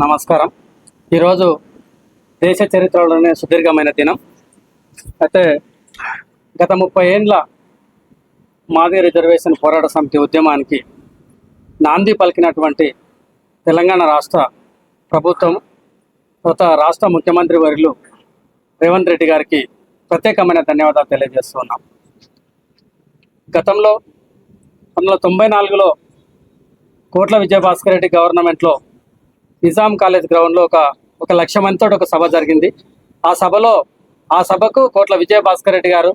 నమస్కారం. ఈరోజు దేశ చరిత్రలోనే సుదీర్ఘమైన దినం. అయితే గత 30 ఏండ్ల మాదిగ రిజర్వేషన్ పోరాట సమితి ఉద్యమానికి నాంది పలికినటువంటి తెలంగాణ రాష్ట్ర ప్రభుత్వం, రాష్ట్ర ముఖ్యమంత్రి వర్యులు రేవంత్ రెడ్డి గారికి ప్రత్యేకమైన ధన్యవాదాలు తెలియజేస్తున్నాం. గతంలో 1994లో కోట్ల విజయభాస్కర్ రెడ్డి గవర్నమెంట్లో నిజాం కాలేజ్ గ్రౌండ్లో ఒక 1,00,000 మందితో ఒక సభ జరిగింది. ఆ సభకు కోట్ల విజయభాస్కర్ రెడ్డి గారు,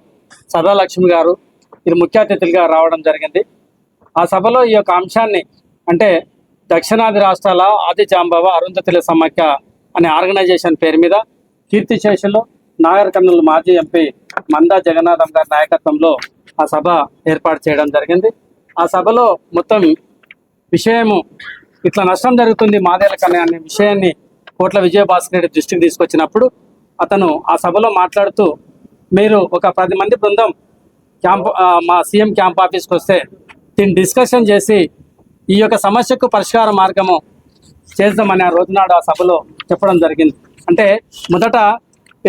సదాలక్ష్మి గారు ఇది ముఖ్య అతిథులుగా రావడం జరిగింది. ఆ సభలో ఈ యొక్క అంశాన్ని, అంటే దక్షిణాది రాష్ట్రాల ఆది జాంబవ అరుంధతుల సమాఖ్య అనే ఆర్గనైజేషన్ పేరు మీద కీర్తిశేషులు నాగర్ కర్నూలు మాజీ ఎంపీ మందా జగన్నాథం గారి నాయకత్వంలో ఆ సభ ఏర్పాటు చేయడం జరిగింది. ఆ సభలో మొత్తం విషయము ఇట్లా నష్టం జరుగుతుంది మాదేలకనే అనే విషయాన్ని కోట్ల విజయభాస్కర్ రెడ్డి దృష్టికి తీసుకొచ్చినప్పుడు అతను ఆ సభలో మాట్లాడుతూ, మీరు ఒక 10 మంది బృందం మా సీఎం క్యాంప్ ఆఫీస్కి వస్తే దీన్ని డిస్కషన్ చేసి ఈ యొక్క సమస్యకు పరిష్కార మార్గము చేద్దామని ఆ రోజునాడు ఆ సభలో చెప్పడం జరిగింది. అంటే మొదట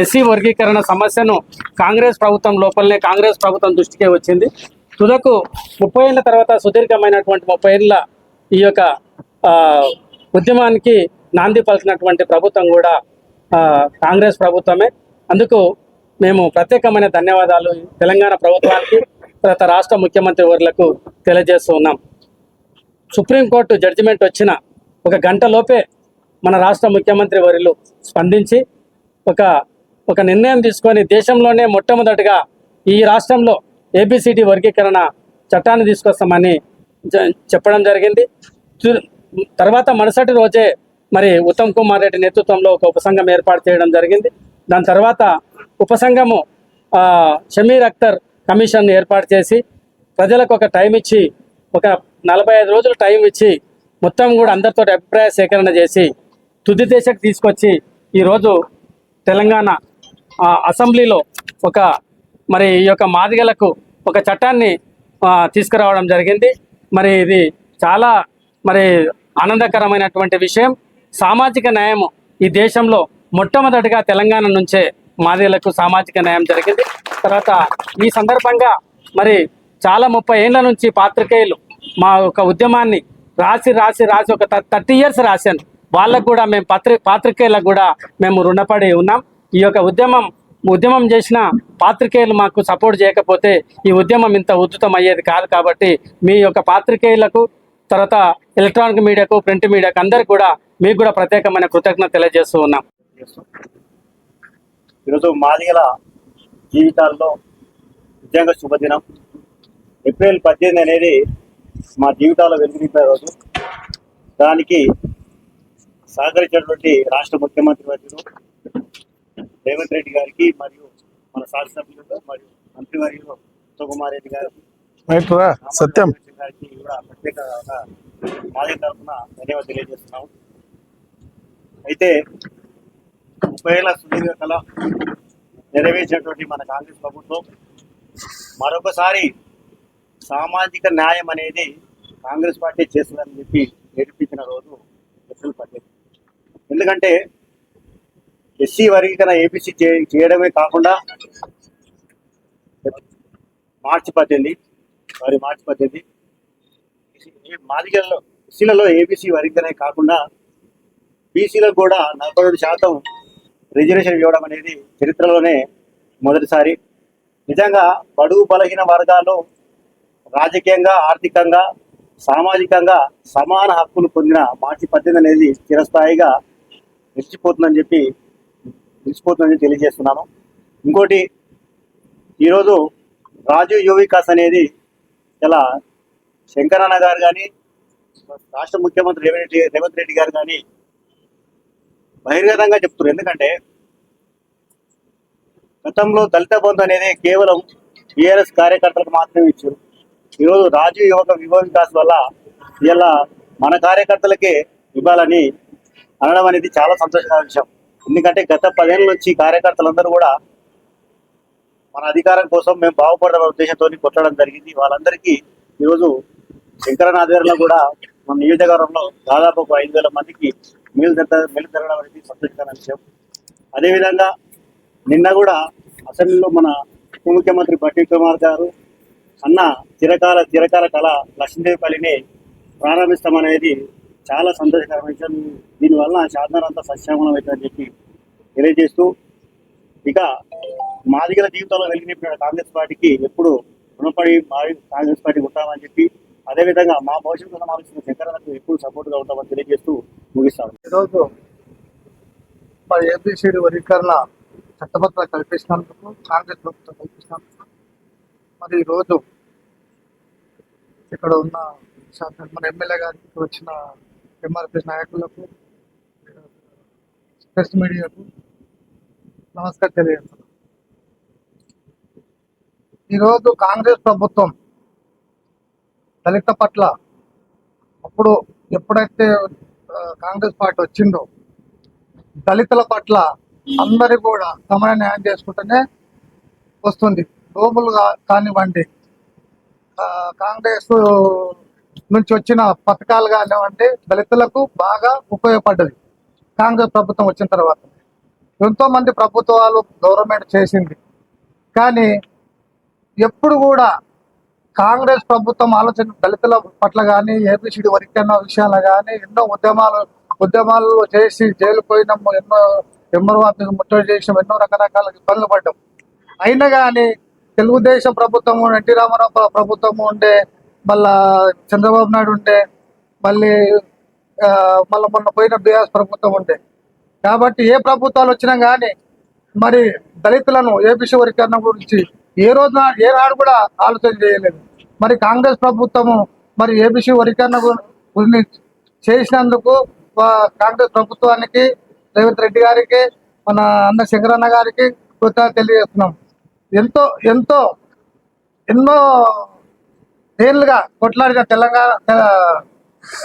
ఎస్సీ వర్గీకరణ సమస్యను కాంగ్రెస్ ప్రభుత్వం లోపలనే కాంగ్రెస్ ప్రభుత్వం దృష్టికే వచ్చింది. తుదకు 30 ఏళ్ళ తర్వాత సుదీర్ఘమైనటువంటి 30 ఏళ్ళ ఈ యొక్క ఉద్యమానికి నాంది పలికినటువంటి ప్రభుత్వం కూడా కాంగ్రెస్ ప్రభుత్వమే. అందుకు మేము ప్రత్యేకమైన ధన్యవాదాలు తెలంగాణ ప్రభుత్వానికి, తర్వాత రాష్ట్ర ముఖ్యమంత్రి వర్యులకు తెలియజేస్తూ ఉన్నాం. సుప్రీంకోర్టు జడ్జిమెంట్ వచ్చిన 1 గంట లోపే మన రాష్ట్ర ముఖ్యమంత్రి వర్యులు స్పందించి ఒక నిర్ణయం తీసుకొని దేశంలోనే మొట్టమొదటిగా ఈ రాష్ట్రంలో ఏబిసిడి వర్గీకరణ చట్టాన్ని తీసుకొస్తామని చెప్పడం జరిగింది. తర్వాత మరుసటి రోజే మరి ఉత్తమ్ కుమార్ రెడ్డి నేతృత్వంలో ఒక ఉపసంఘం ఏర్పాటు చేయడం జరిగింది. దాని తర్వాత ఉపసంఘము షమీర్ అఖ్తర్ కమిషన్ ఏర్పాటు చేసి ప్రజలకు ఒక టైం ఇచ్చి, ఒక 45 రోజులు టైం ఇచ్చి మొత్తం కూడా అందరితో అభిప్రాయ సేకరణ చేసి తుది దశకు తీసుకొచ్చి ఈరోజు తెలంగాణ అసెంబ్లీలో మరి ఈ యొక్క మాదిగలకు ఒక చట్టాన్ని తీసుకురావడం జరిగింది. మరి ఇది చాలా ఆనందకరమైనటువంటి విషయం. సామాజిక న్యాయం ఈ దేశంలో మొట్టమొదటిగా తెలంగాణ నుంచే మాదిగలకు సామాజిక న్యాయం జరిగింది. తర్వాత ఈ సందర్భంగా మరి చాలా 30 ఏళ్ళ నుంచి పాత్రికేయులు మా ఒక ఉద్యమాన్ని రాసి ఒక 30 ఇయర్స్ రాశాను. వాళ్ళకు కూడా మేము పాత్రికేయులకు కూడా మేము రుణపడి ఉన్నాం. ఈ యొక్క ఉద్యమం చేసిన పాత్రికేయులు మాకు సపోర్ట్ చేయకపోతే ఈ ఉద్యమం ఇంత ఉధృతం అయ్యేది కాదు. కాబట్టి మీ యొక్క పాత్రికేయులకు, తర్వాత ఎలక్ట్రానిక్ మీడియాకు, ప్రింట్ మీడియాకు అందరికి కూడా మీకు కూడా ప్రత్యేకమైన కృతజ్ఞత తెలియజేస్తూ ఉన్నాం. ఈరోజు మాదిగల జీవితాల్లో నిజంగా శుభదినం. ఏప్రిల్ 18 అనేది మా జీవితాల్లో వెలుగునింపే రోజు. దానికి సహకరించినటువంటి రాష్ట్ర ముఖ్యమంత్రి వర్యులు రేవంత్ రెడ్డి గారికి, మరియు మన శాసనసభ్యులు మరియు మంత్రివర్యులు ఉత్తమ్ కుమార్ రెడ్డి గారికి, సత్యం గారికి కూడా ప్రత్యేకంగా మాదిగ తరఫున ధన్యవాదాలు తెలియజేస్తున్నాము. అయితే 30 ఏళ్ళ సుదీర్ఘ కళ నెరవేర్చినటువంటి మన కాంగ్రెస్ ప్రభుత్వం మరొకసారి సామాజిక న్యాయం అనేది కాంగ్రెస్ పార్టీ చేస్తుందని చెప్పి నిరూపించిన రోజు ఏప్రిల్ 18. ఎందుకంటే ఎస్సీ వర్గీకరణ ఏబిసి చేయడమే కాకుండా మార్చి 18 మాదిగల్లో ఎస్సీలలో ఏబిసి వర్గీకరణ కాకుండా బీసీలకు కూడా 42% రిజర్వేషన్ ఇవ్వడం అనేది చరిత్రలోనే మొదటిసారి. నిజంగా బడుగు బలహీన వర్గాలు రాజకీయంగా, ఆర్థికంగా, సామాజికంగా సమాన హక్కులు పొందిన మార్చి 18 అనేది చిరస్థాయిగా నిలిచిపోతుందని తెలియజేస్తున్నాను. ఇంకోటి, ఈరోజు రాజీవ్ యువ వికాస్ అనేది ఇలా శంకరన్న గారు కానీ, రాష్ట్ర ముఖ్యమంత్రి రేవంత్ రెడ్డి గారు కానీ బహిర్గతంగా చెప్తున్నారు. ఎందుకంటే గతంలో దళిత బంధు అనేది కేవలం టీఆర్ఎస్ కార్యకర్తలకు మాత్రమే ఇచ్చారు. ఈరోజు రాజీవ్ యువ వికాస్ వల్ల ఇలా మన కార్యకర్తలకే ఇవ్వాలని అనడం అనేది చాలా సంతోషకరమైన విషయం. ఎందుకంటే గత 10 ఏళ్ళ నుంచి కార్యకర్తలందరూ కూడా మన అధికారం కోసం మేము బాగుపడడం ఉద్దేశంతో కొట్టడం జరిగింది. వాళ్ళందరికీ ఈరోజు శంకరన్న ఆధ్వర్యంలో కూడా మన నియోజకవర్గంలో దాదాపు 5,000 మందికి మేలు జరగడం అనేది సంతోషకరమైన విషయం. అదేవిధంగా నిన్న కూడా అసెంబ్లీలో మన ఉప ముఖ్యమంత్రి బట్టి కుమార్ గారు అన్న చిరకాల కళ లక్ష్మీదేవిపల్లిని ప్రారంభిస్తామనేది చాలా సంతోషకరమైన విషయం. దీనివల్ల శాసనం అంతా సస్యమనం అవుతుందని చెప్పి తెలియజేస్తూ, ఇక మాదిగల జీవితంలో వెలిగిన కాంగ్రెస్ పార్టీకి ఎప్పుడు రుణపడి కాంగ్రెస్ పార్టీకి ఉంటామని చెప్పి, అదేవిధంగా మా భవిష్యత్తు సమావేశం శంకరాలకు ఎప్పుడు సపోర్ట్గా ఉంటామని తెలియజేస్తూ ముగిస్తాము. ఈరోజు మరి ఏబిసిడి వర్గీకరణ చట్టబద్ధత కల్పించినందుకు, కాంగ్రెస్ ప్రభుత్వం కల్పించినందుకు, మరి ఈరోజు ఇక్కడ ఉన్న మన ఎమ్మెల్యే గారికి వచ్చిన ఎంఆర్పిఎస్ నాయకులకు, ప్రెస్ మీడియాకు నమస్కారం తెలియజేస్తున్నాను. ఈరోజు కాంగ్రెస్ ప్రభుత్వం దళిత పట్ల ఎప్పుడైతే కాంగ్రెస్ పార్టీ వచ్చిందో దళితుల పట్ల అందరి కూడా సమాన న్యాయం చేసుకుంటూనే వస్తుంది. భూములు కానివ్వండి, కాంగ్రెస్ నుంచి వచ్చిన పథకాలు కానివ్వండి, దళితులకు బాగా ఉపయోగపడ్డది. కాంగ్రెస్ ప్రభుత్వం వచ్చిన తర్వాత ఎంతో మంది ప్రభుత్వాలు గవర్నమెంట్ చేసింది, కానీ ఎప్పుడు కూడా కాంగ్రెస్ ప్రభుత్వం ఆలోచన దళితుల పట్ల కానీ, ఏబిసిడి వర్గీకరణ విషయాలు కానీ ఎన్నో ఉద్యమాలు చేసి జైలు పోయినాము, ఎన్నో ఎంఆర్ఓ ఆఫీస్ ముట్టడి చేసినాం, ఎన్నో రకరకాల ఇబ్బందులు పడ్డాం. అయినా కానీ తెలుగుదేశం ప్రభుత్వం, ఎన్టీ రామారావు ప్రభుత్వం ఉండే, మళ్ళా చంద్రబాబు నాయుడు ఉండే, మళ్ళీ మొన్న పోయిన బీఆర్ఎస్ ప్రభుత్వం ఉండే. కాబట్టి ఏ ప్రభుత్వాలు వచ్చినా కానీ మరి దళితులను ఏబిసి వర్గీకరణ గురించి ఏనాడు కూడా ఆలోచన చేయలేదు. మరి కాంగ్రెస్ ప్రభుత్వము మరి ఏబిసి వర్గీకరణ గురించి చేసినందుకు కాంగ్రెస్ ప్రభుత్వానికి, రేవంత్ రెడ్డి గారికి, మన అన్న శంకరన్న గారికి కృతజ్ఞతలు తెలియజేస్తున్నాం. ఎన్నో ఏళ్ళుగా కొట్లాడిన తెలంగాణ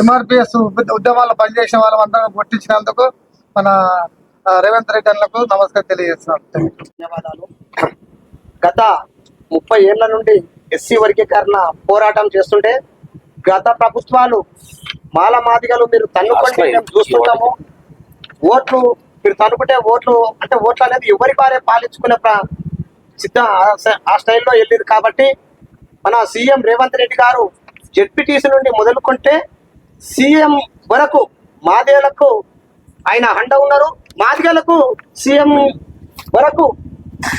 ఎంఆర్పిఎస్ ఉద్యమాల్లో పనిచేసిన వాళ్ళందరూ గుర్తించినందుకు మన రేవంత్ రెడ్డి అన్నకు నమస్కారం తెలియజేస్తున్నాం. ధన్యవాదాలు. గత 30 ఏళ్ల నుండి ఎస్సీ వర్గీకరణ పోరాటం చేస్తుంటే గత ప్రభుత్వాలు మాల మాదిగలు మీరు తన్నుకుంటే మేము చూస్తుంటాము, ఓట్లు మీరు తన్నుకుంటే ఓట్లు అనేది ఎవరి వారే పాలించుకునే ఆ స్టైల్లో వెళ్ళేది. కాబట్టి మన సీఎం రేవంత్ రెడ్డి గారు జెడ్పీటీసీ నుండి మొదలుకుంటే సీఎం వరకు మాదిగలకు ఆయన అండ ఉన్నారు. మాదిగలకు సీఎం వరకు,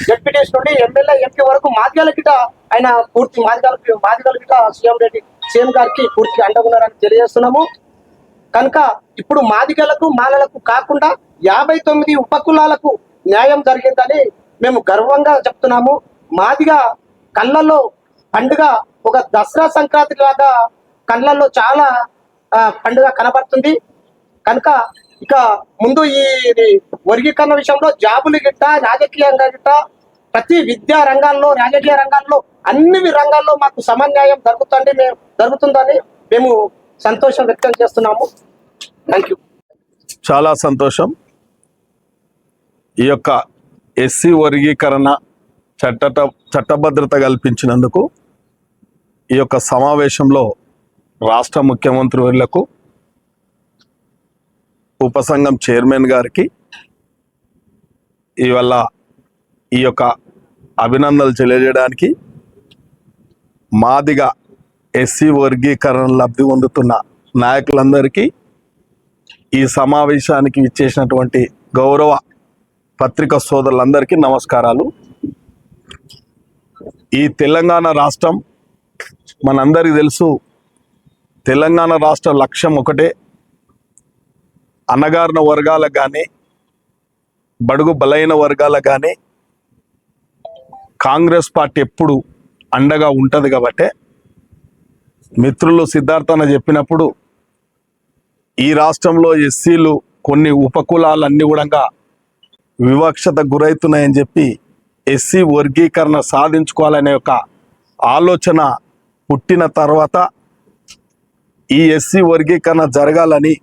జెడ్పీటీసీ నుండి ఎమ్మెల్యే ఎంపీ వరకు మాదిగల గిట ఆయన పూర్తి మాదిగల గిట సీఎం గారికి పూర్తిగా అండ ఉన్నారని తెలియజేస్తున్నాము. కనుక ఇప్పుడు మాదిగలకు మాలలకు కాకుండా 59 ఉపకులాలకు న్యాయం జరిగిందని మేము గర్వంగా చెప్తున్నాము. మాదిగ కళ్ళల్లో పండుగ ఒక దసరా సంక్రాంతి లాగా కళ్ళల్లో చాలా పండుగ కనబడుతుంది. కనుక ఇక ముందు ఈ వర్గీకరణ విషయంలో జాబులు గిట్ట, రాజకీయంగా గిట్ట, ప్రతి విద్యా రంగాల్లో, రాజకీయ రంగాల్లో, అన్ని రంగాల్లో మాకు సమన్యాయం జరుగుతుందని మేము సంతోషం వ్యక్తం చేస్తున్నాము. Thank you. చాలా సంతోషం. ఈ యొక్క ఎస్సీ వర్గీకరణ చట్టభద్రత కల్పించినందుకు ఈ యొక్క సమావేశంలో రాష్ట్ర ముఖ్యమంత్రి వర్యులకు, ఉపసంఘం చైర్మన్ గారికి ఇవాళ ఈ యొక్క అభినందనలు తెలియజేయడానికి, మాదిగ ఎస్సీ వర్గీకరణ లబ్ధి పొందుతున్న నాయకులందరికీ, ఈ సమావేశానికి ఇచ్చేసినటువంటి గౌరవ పత్రికా సోదరులందరికీ నమస్కారాలు. ఈ తెలంగాణ రాష్ట్రం మనందరికీ తెలుసు. తెలంగాణ రాష్ట్ర లక్ష్యం ఒకటే, అణగారిన వర్గాలకు కానీ, బడుగు బలైన వర్గాలకు కానీ కాంగ్రెస్ పార్టీ ఎప్పుడు అండగా ఉంటుంది. కాబట్టి మిత్రులు సిద్ధార్థన చెప్పినప్పుడు ఈ రాష్ట్రంలో ఎస్సీలు కొన్ని ఉపకులాలన్నీ కూడా వివక్షత గురవుతున్నాయని చెప్పి ఎస్సీ వర్గీకరణ సాధించుకోవాలనే ఒక ఆలోచన పుట్టిన తర్వాత ఈ ఎస్సీ వర్గీకరణ జరగాలని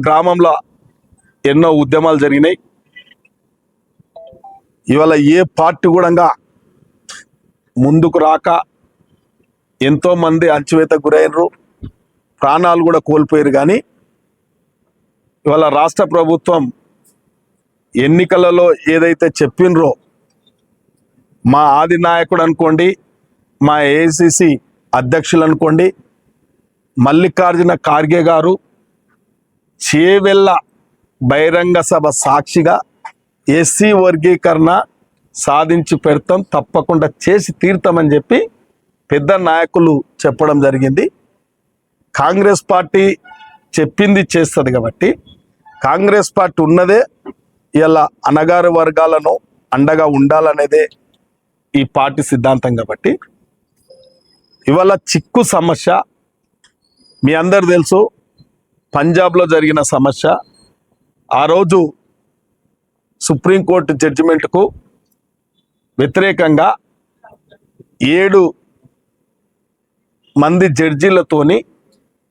గ్రామంలో ఎన్నో ఉద్యమాలు జరిగినాయి. ఇవాళ ఏ పార్టీ కూడా ముందుకు రాక ఎంతోమంది అణచివేత గురైనరు, ప్రాణాలు కూడా కోల్పోయారు. కానీ ఇవాళ రాష్ట్ర ప్రభుత్వం ఎన్నికలలో ఏదైతే చెప్పినరో మా ఆది నాయకుడు అనుకోండి, మా ఏఐసిసి అధ్యక్షులు అనుకోండి, మల్లికార్జున ఖార్గే గారు చేవెళ్ళ బహిరంగ సభ సాక్షిగా ఎస్సీ వర్గీకరణ సాధించి పెడతాం, తప్పకుండా చేసి తీరుతామని చెప్పి పెద్ద నాయకులు చెప్పడం జరిగింది. కాంగ్రెస్ పార్టీ చెప్పింది చేస్తుంది కాబట్టి కాంగ్రెస్ పార్టీ ఉన్నదే ఇలా అణగారు వర్గాలను అండగా ఉండాలనేదే ఈ పార్టీ సిద్ధాంతం. కాబట్టి ఇవాళ చిక్కు సమస్య మీ అందరు తెలుసు, పంజాబ్లో జరిగిన సమస్య. ఆ రోజు సుప్రీంకోర్టు జడ్జిమెంట్కు వ్యతిరేకంగా 7 మంది జడ్జీలతోని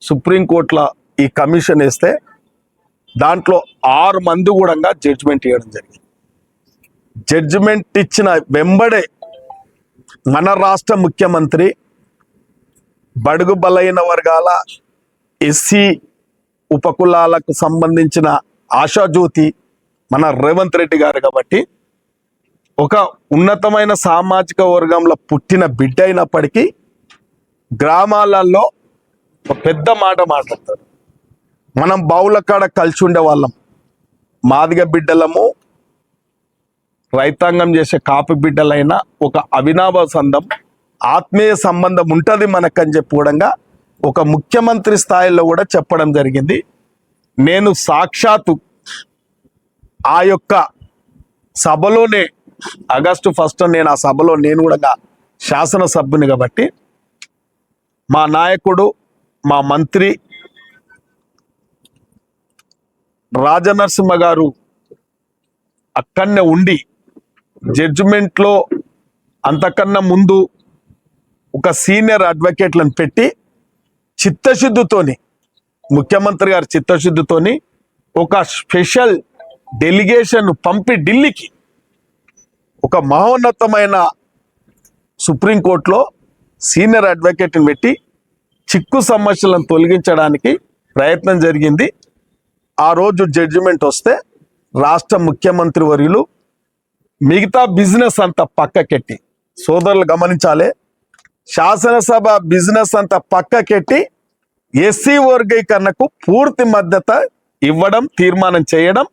సుప్రీంకోర్టులో ఈ కమిషన్ వేస్తే దాంట్లో 6 మంది కూడా జడ్జిమెంట్ ఇవ్వడం జరిగింది. జడ్జిమెంట్ ఇచ్చిన వెంబడే మన రాష్ట్ర ముఖ్యమంత్రి బడుగు బలైన వర్గాల ఎస్సీ ఉపకులాలకు సంబంధించిన ఆశాజ్యోతి మన రేవంత్ రెడ్డి గారు. కాబట్టి ఒక ఉన్నతమైన సామాజిక వర్గంలో పుట్టిన బిడ్డ అయినప్పటికీ గ్రామాలలో ఒక పెద్ద మాట మాట్లాడతారు. మనం బావుల కాడ కలిసి ఉండే వాళ్ళం, మాదిగ బిడ్డలము, రైతాంగం చేసే కాపు బిడ్డలైన ఒక అవినాభావ సంబంధం, ఆత్మీయ సంబంధం ఉంటుంది మనకని చెప్పి కూడా ఒక ముఖ్యమంత్రి స్థాయిలో కూడా చెప్పడం జరిగింది. నేను సాక్షాత్తు ఆ యొక్క సభలోనే ఆగస్టు 1 నేను ఆ సభలో నేను కూడా శాసనసభ్యుని. కాబట్టి మా నాయకుడు, మా మంత్రి రాజనరసింహ గారు అక్కడనే ఉండి జడ్జిమెంట్లో అంతకన్నా ముందు ఒక సీనియర్ అడ్వకేట్లను పెట్టి చిత్తశుద్ధితోని, ముఖ్యమంత్రి గారి చిత్తశుద్ధితోని ఒక స్పెషల్ డెలిగేషన్ పంపి ఢిల్లీకి ఒక మహోన్నతమైన సుప్రీంకోర్టులో సీనియర్ అడ్వకేట్ని పెట్టి చిక్కు సమస్యలను తొలగించడానికి ప్రయత్నం జరిగింది. ఆ రోజు జడ్జిమెంట్ వస్తే రాష్ట్ర ముఖ్యమంత్రి వర్యులు మిగతా బిజినెస్ అంతా పక్కకెట్టి, సోదరులు గమనించాలి, శాసనసభ బిజినెస్ అంతా పక్కకెట్టి ఎస్సీ వర్గీకరణకు పూర్తి మద్దతు ఇవ్వడం, తీర్మానం చేయడం,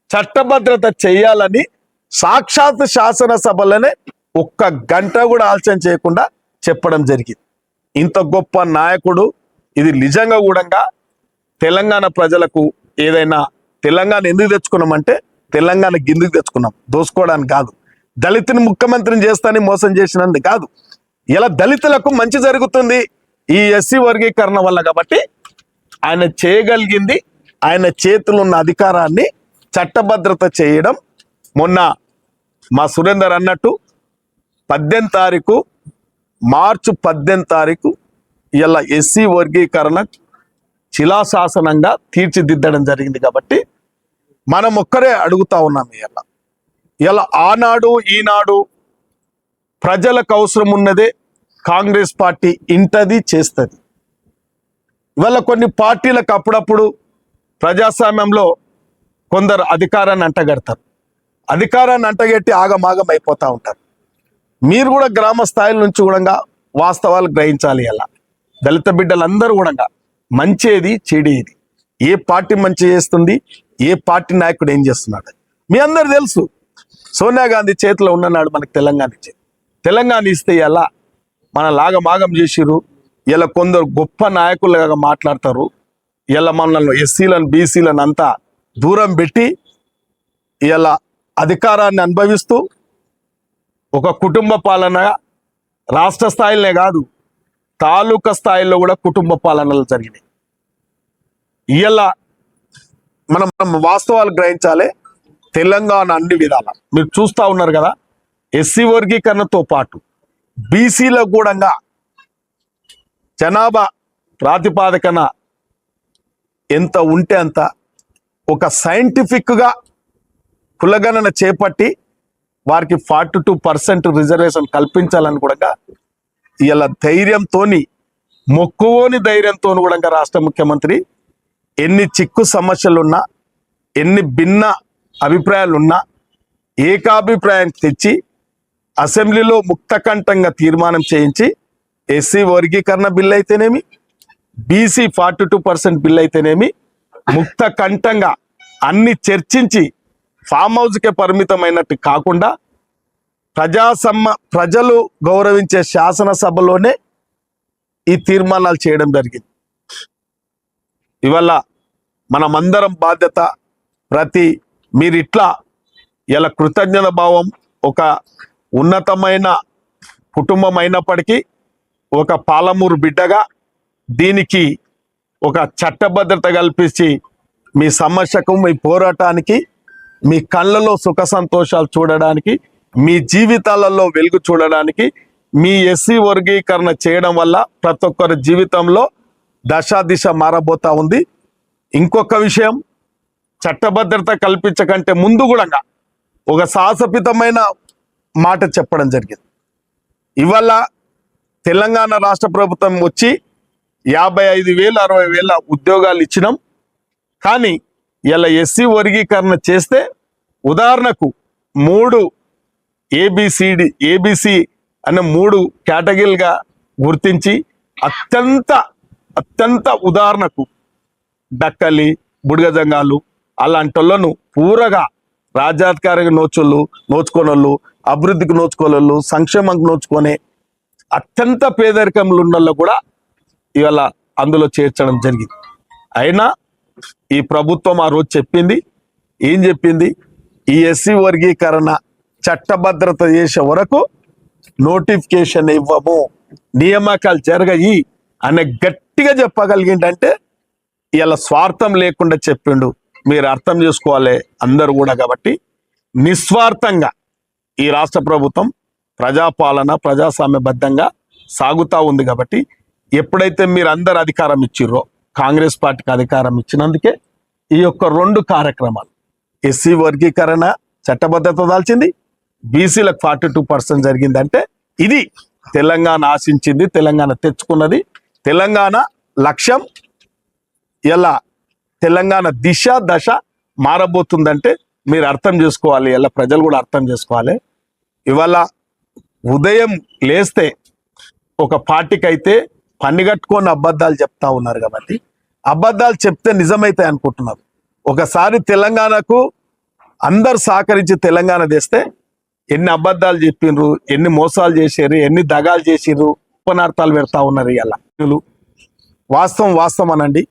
చట్టభద్రత చేయాలని సాక్షాత్ శాసనసభలోనే 1 గంట కూడా ఆలస్యం చేయకుండా చెప్పడం జరిగింది. ఇంత గొప్ప నాయకుడు, ఇది నిజంగా కూడా తెలంగాణ ప్రజలకు ఏదైనా తెలంగాణ ఎందుకు తెచ్చుకున్నామంటే తెలంగాణ గిందుకు తెచ్చుకున్నాం, దోసుకోవడానికి కాదు, దళితుని ముఖ్యమంత్రిని చేస్తానని మోసం చేసినందుకు కాదు. ఇలా దళితులకు మంచి జరుగుతుంది ఈ ఎస్సీ వర్గీకరణ వల్ల. కాబట్టి ఆయన చేయగలిగింది, ఆయన చేతులు ఉన్న అధికారాన్ని చట్టభద్రత చేయడం. మొన్న మా సురేందర్ అన్నట్టు 18 తారీఖు, మార్చి 18 తారీఖు ఇలా ఎస్సీ వర్గీకరణ శిలాశాసనంగా తీర్చిదిద్దడం జరిగింది. కాబట్టి మనం ఒక్కరే అడుగుతా ఉన్నాం, ఇలా ఆనాడు ఈనాడు ప్రజలకు అవసరం ఉన్నదే కాంగ్రెస్ పార్టీ ఇంటది చేస్తుంది. ఇవాళ కొన్ని పార్టీలకు అప్పుడప్పుడు ప్రజాస్వామ్యంలో కొందరు అధికారాన్ని అంటగడతారు, అధికారాన్ని అంటగట్టి ఆగమాగం అయిపోతూ ఉంటారు. మీరు కూడా గ్రామ స్థాయిల నుంచి కూడా వాస్తవాలు గ్రహించాలి. అలా దళిత బిడ్డలందరూ కూడా మంచేది చెడేది, ఏ పార్టీ మంచి చేస్తుంది, ఏ పార్టీ నాయకుడు ఏం చేస్తున్నాడు మీ అందరు తెలుసు. సోనియా గాంధీ చేతిలో ఉన్ననాడు మనకు తెలంగాణ ఇచ్చేది, తెలంగాణ ఇస్తే ఎలా మన లాగమాగం చేసిరు. ఇలా కొందరు గొప్ప నాయకులుగా మాట్లాడతారు, ఇలా మనల్ని ఎస్సీలను బీసీలను అంతా దూరం పెట్టి ఇలా అధికారాన్ని అనుభవిస్తూ ఒక కుటుంబ పాలన రాష్ట్ర స్థాయిలోనే కాదు తాలూకా స్థాయిలో కూడా కుటుంబ పాలనలు జరిగినాయి. ఇలా మనం వాస్తవాలు గ్రహించాలి. తెలంగాణ అన్ని విధాల మీరు చూస్తూ ఉన్నారు కదా, ఎస్సీ వర్గీకరణతో పాటు బీసీలో కూడా జనాభా ప్రాతిపాదికన ఎంత ఉంటే అంత ఒక సైంటిఫిక్గా కులగణన చేపట్టి వారికి 42% రిజర్వేషన్ కల్పించాలని కూడా ఇలా ధైర్యంతోని, మొక్కువోని ధైర్యంతో కూడా రాష్ట్ర ముఖ్యమంత్రి ఎన్ని చిక్కు సమస్యలున్నా ఎన్ని భిన్న అభిప్రాయాలు ఉన్నా ఏకాభిప్రాయానికి తెచ్చి అసెంబ్లీలో ముక్తకంఠంగా తీర్మానం చేయించి ఎస్సీ వర్గీకరణ బిల్ అయితేనేమి, బీసీ 42% బిల్ అయితేనేమి ముక్త కంఠంగా అన్ని చర్చించి ఫామ్ హౌస్కే పరిమితమైనట్టు కాకుండా ప్రజలు గౌరవించే శాసనసభలోనే ఈ తీర్మానాలు చేయడం జరిగింది. ఇవాళ మనమందరం బాధ్యత మీరు ఇట్లా ఇలా కృతజ్ఞత భావం, ఒక ఉన్నతమైన కుటుంబం అయినప్పటికీ ఒక పాలమూరు బిడ్డగా దీనికి ఒక చట్టభద్రత కల్పించి మీ సమస్యకు, మీ పోరాటానికి, మీ కళ్ళలో సుఖ సంతోషాలు చూడడానికి, మీ జీవితాలలో వెలుగు చూడడానికి, మీ ఎస్సీ వర్గీకరణ చేయడం వల్ల ప్రతి ఒక్కరి జీవితంలో దిశ మారబోతా ఉంది. ఇంకొక విషయం, చట్టభద్రత కల్పించకంటే ముందు కూడా ఒక సాహసపితమైన మాట చెప్పడం జరిగింది. ఇవాళ తెలంగాణ రాష్ట్ర ప్రభుత్వం వచ్చి 55,000 60,000 ఉద్యోగాలు ఇచ్చినాం. కానీ ఇలా ఎస్సీ వర్గీకరణ చేస్తే ఉదాహరణకు 3 ఏబిసి అనే 3 కేటగిరీలుగా గుర్తించి అత్యంత ఉదాహరణకు డక్కలి, బుడిగజంగాలు అలాంటి వాళ్ళను పూరగా రాజ్యాధికారికి నోచుకోనోళ్ళు, అభివృద్ధికి నోచుకోనోళ్ళు, సంక్షేమంకి నోచుకునే అత్యంత పేదరికంలో ఉన్న కూడా ఇవాళ అందులో చేర్చడం జరిగింది. అయినా ఈ ప్రభుత్వం ఆ రోజు ఏం చెప్పింది, ఈ ఎస్సీ వర్గీకరణ చట్టభద్రత చేసే వరకు నోటిఫికేషన్ ఇవ్వము, నియామకాలు జరగయి అనే గట్టిగా చెప్పగలిగిందంటే ఇలా స్వార్థం లేకుండా చెప్పిండు. మీరు అర్థం చేసుకోవాలి అందరూ కూడా. కాబట్టి నిస్వార్థంగా ఈ రాష్ట్ర ప్రభుత్వం ప్రజాపాలన ప్రజాస్వామ్యబద్ధంగా సాగుతూ ఉంది. కాబట్టి ఎప్పుడైతే మీరు అందరు అధికారం ఇచ్చిర్రో, కాంగ్రెస్ పార్టీకి అధికారం ఇచ్చినందుకే ఈ యొక్క 2 కార్యక్రమాలు, ఎస్సీ వర్గీకరణ చట్టబద్ధత దాల్చింది, బీసీలకు 42% జరిగిందంటే ఇది తెలంగాణ ఆశించింది, తెలంగాణ తెచ్చుకున్నది, తెలంగాణ లక్ష్యం. ఇలా తెలంగాణ దశ మారబోతుందంటే మీరు అర్థం చేసుకోవాలి, ఇలా ప్రజలు కూడా అర్థం చేసుకోవాలి. ఇవాళ ఉదయం లేస్తే ఒక పార్టీకి అయితే పనిగట్టుకొని అబద్ధాలు చెప్తా ఉన్నారు. కాబట్టి అబద్ధాలు చెప్తే నిజమైతాయి అనుకుంటున్నారు. ఒకసారి తెలంగాణకు అందరు సహకరించి తెలంగాణ తెస్తే ఎన్ని అబద్ధాలు చెప్పిండ్రు, ఎన్ని మోసాలు చేసారు, ఎన్ని దగాలు చేసిర్రు, ఉపనార్థాలు పెడతా ఉన్నారు. ఇలా వాస్తవం అనండి,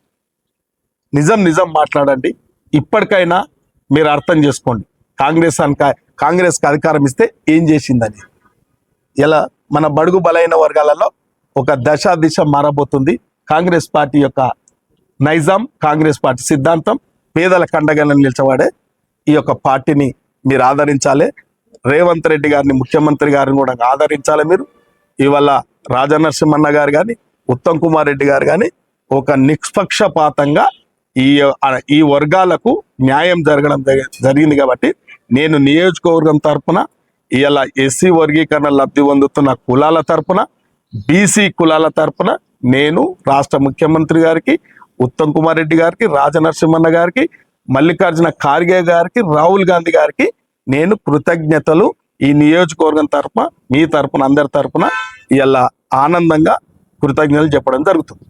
నిజం మాట్లాడండి. ఇప్పటికైనా మీరు అర్థం చేసుకోండి, కాంగ్రెస్కి అధికారం ఇస్తే ఏం చేసిందని. ఇలా మన బడుగు బలైన వర్గాలలో ఒక దిశ మారబోతుంది. కాంగ్రెస్ పార్టీ యొక్క నైజాం, కాంగ్రెస్ పార్టీ సిద్ధాంతం పేదల కండగలను నిలిచబడే ఈ యొక్క పార్టీని మీరు ఆదరించాలి. రేవంత్ రెడ్డి గారిని, ముఖ్యమంత్రి గారిని కూడా ఆదరించాలి. మీరు ఇవాళ రాజనరసింహన్న గారు కానీ, ఉత్తమ్ కుమార్ రెడ్డి గారు కానీ ఒక నిష్పక్షపాతంగా ఈ వర్గాలకు న్యాయం జరగడం జరిగింది. కాబట్టి నేను నియోజకవర్గం తరపున ఇలా ఎస్సీ వర్గీకరణ లబ్ధి పొందుతున్న కులాల తరపున, బీసీ కులాల తరపున నేను రాష్ట్ర ముఖ్యమంత్రి గారికి, ఉత్తమ్ కుమార్ రెడ్డి గారికి, రాజనరసింహన్న గారికి, మల్లికార్జున ఖార్గే గారికి, రాహుల్ గాంధీ గారికి నేను కృతజ్ఞతలు ఈ నియోజకవర్గం తరపున, మీ తరపున, అందరి తరపున ఇలా ఆనందంగా కృతజ్ఞతలు చెప్పడం జరుగుతుంది.